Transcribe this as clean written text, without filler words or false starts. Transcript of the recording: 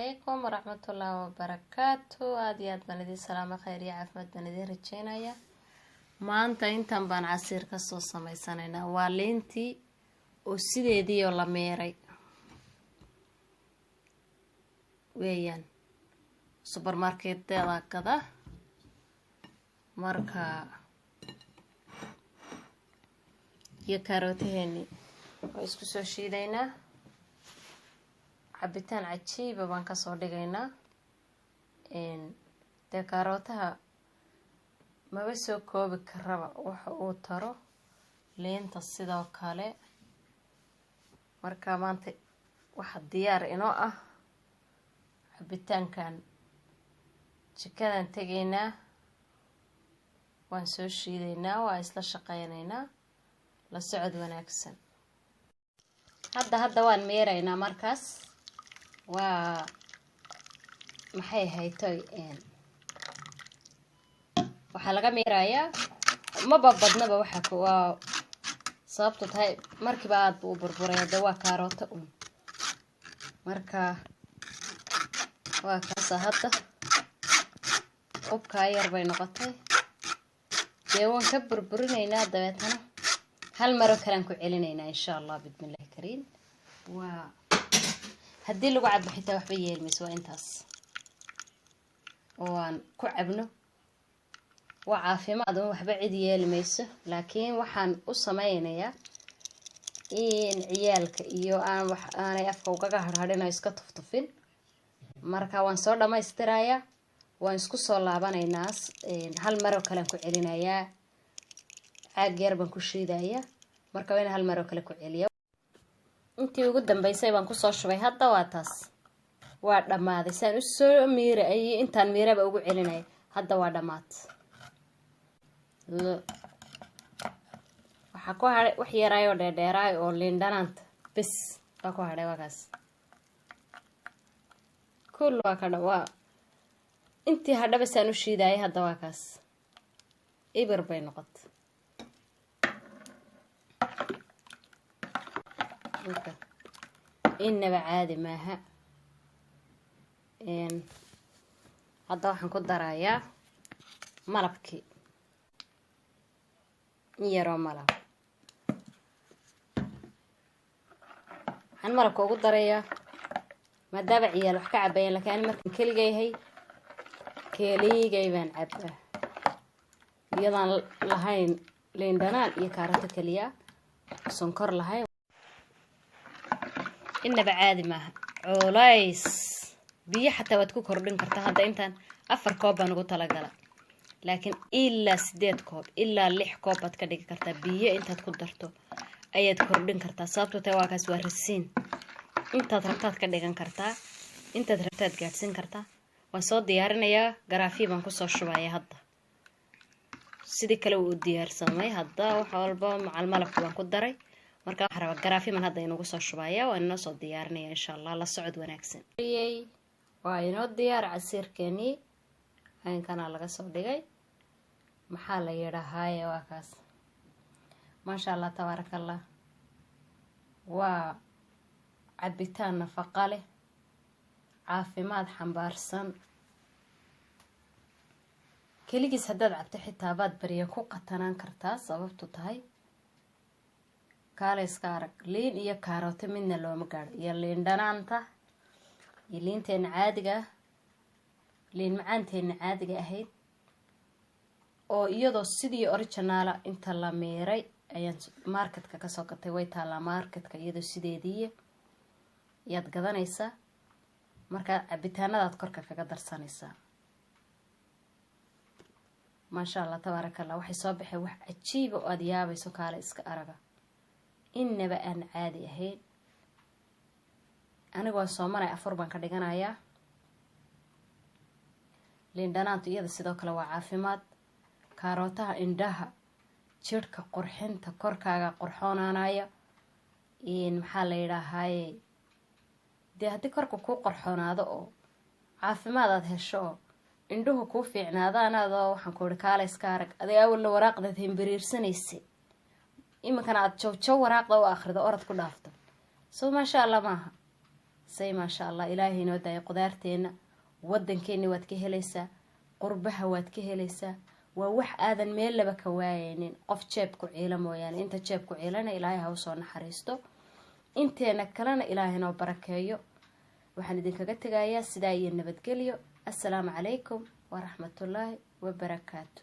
عليكم ورحمة الله وبركاته. هذه بندي سلامة خير يا عفمت بندي رجينا يا ما أنت بان عصير كصوص ما يسنينا والينتي وسيدي دي ولا ميري ويان سوبر ماركت ده كذا ماركة يكاروتيني ويسكو سوشي دينا cabitaan cajiiba baan ka soo dhigaynaa kaarootaha maba soo koobi karaba waxa uu taro leenta sidoo kale marka maanta waxa diyaar inoo ah cabitaankan jikadan tagaynaa waan soo shiidaynaa waa isla shaqaynaynaa la socod wanaagsan hadda waan meeraynaa markaas waa maxay haytay waxa laga meerayaa ma badnaba waxa ku waa sababtu tahay markiiba aad u burburay waa kaarooto marka waa kaas hadda qubka yar bay noqotay waan ka burburinaynaa dabeetana hal mar kale aan ku celinaynaa insha Allah bismillaah kariin waa haddii lagu cabo xitaa waxba yeelmayso waa intaas oo aan ku cabno waa caafimaad waxba cid yeelmayso laakiin waxaan u sameynayaa in ciyaalka iyo aanay afka uga harhadhin iska tuftufin marka waan soo dhamaystirayaa waan isku soo laabanaynaa hal mar kale ku celinayaa caag yar baan ku shiidayaa marka waan hal mar kale ku celiyaa intii ugu dambeysay baan ku soo shubay hadda waa taas waa dhamaaday saan u soo miiray intaan miiraba ugu celinay hadda waa dhamaad waxa ku haray wax yaraayo dheeraay oo liindhanaanta bis waa ku haray wakaas kullu waa ka dhawaa intii hadaba saan u shiiday hadda waa kaas ibir bay noqotay إنما عادي maaha hadda waxaan ku darayaa malabkii yaro malab waxaan malabka ugu darayaa maadaama ciyaal wax ka cabayeen laakiin markaan keligay baan cabaa iyadaan lahayn liin dhanaan iyo kaarooto kaliya sonkor lahayn إنما عادي maaha culays biyo xataa waad ku kordhin kartaa hadda intaan 4 koob baan ugu tala galay laakiin ilaa 8 koob ilaa 6 koob baad ka dhigi kartaa biyo intaad ku darto ayaad kordhin kartaa sababtoo tahay waa kaas waa rasiin intaad rabtaad ka dhigan kartaa intaad rabtaad gaadhsin kartaa waan soo diyaarinayaa garaafi baan ku soo shubayaa hadda sidii kale uu diyaarsamay hadda wax walba macal malabka baan ku daray marka waxa raba garaafi man hadda inuu soo shubaya waa inoo soo diyaarinaya insha Allah la socod wanaagsan waa inoo diyaar casiirkeeni aan kana laga soo dhigay maxaa la yiraahdaa waa kaas ma sha Allah tabarakallah waa cabitaan nafaqo leh caafimaad xambaarsan kaligiis haddaad cabto xitaa baad bariya ku qatanaan kartaa sababtu tahay kaale iska arag liin iyo kaarooto midna looma gaadho iyo liin dhanaanta iyo liinteena caadiga liin macaanteena caadiga ahayd oo iyadoo sidii originala inta la meeray ayaan marketka ka soo gatay way taala marketka iyadoo sideedii yaad gadanaysaa marka cabitaanadaad korka kaga darsanaysaa ma sha Allah tabarakallah waxay soo baxay wax cajiib oo aad yaabayso kaale iska araga إنما أنا عادي أهين أنا قوي صومنا أفر بان كدغانايا لين دانانتو iyada sidoo kale waa caafimaad kaarootaha indhaha jirka qurxinta korkaaga qurxoonaanaya maxaa la yiraahdaaye haddii korka ku qurxoonaado oo caafimaad aad hesho indhuhu ku fiicnaadaan adoo waxaan ku kaale iska arag adiga awal waraaqda timbiriirsanaysa إما كان عاد شو وراقة وآخر ده أرد كل أفضل سو ما شاء الله معها say maasha allah ilaahay inoo daaya qudaarteena wadankeeni waad ka helaysaa qurbaha waad ka helaysaa waa wax aadan meel laba ka waayaynin qof jeeb ku ciila mooyaane inta jeeb ku ciilana ilaahay ha u soo naxariisto inteena kalena ilaahay inoo barakeeyo waxaan idinkaga tegayaa sidaa iyo nabadgelyo assalaamu calaykum waraxmatullaahi wabarakaatu